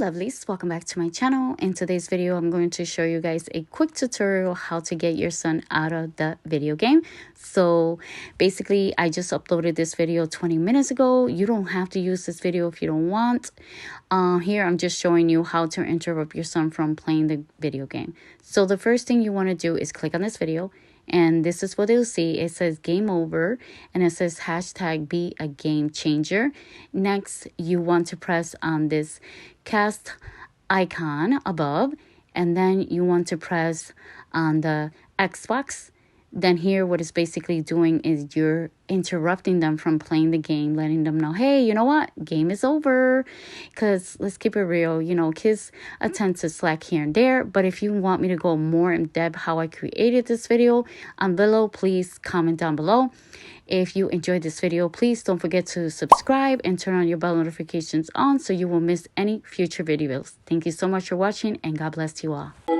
lovelies, welcome back to my channel. In today's video I'm going to show you guys a quick tutorial how to get your son out of the video game. So basically I just uploaded this video 20 minutes ago. You don't have to use this video if you don't want. Here I'm just showing you how to interrupt your son from playing the video game. So the first thing you want to do is click on this video. And this is what you'll see. It says game over and it says hashtag be a game changer. Next, you want to press on this cast icon above. And then you want to press on the Xbox. Then here what it's basically doing is you're interrupting them from playing the game, letting them know, hey, you know what? Game is over. Because let's keep it real, you know, kids tend to slack here and there. But if you want me to go more in depth how I created this video below, please comment down below. If you enjoyed this video, please don't forget to subscribe and turn on your bell notifications on so you won't miss any future videos. Thank you so much for watching and God bless you all.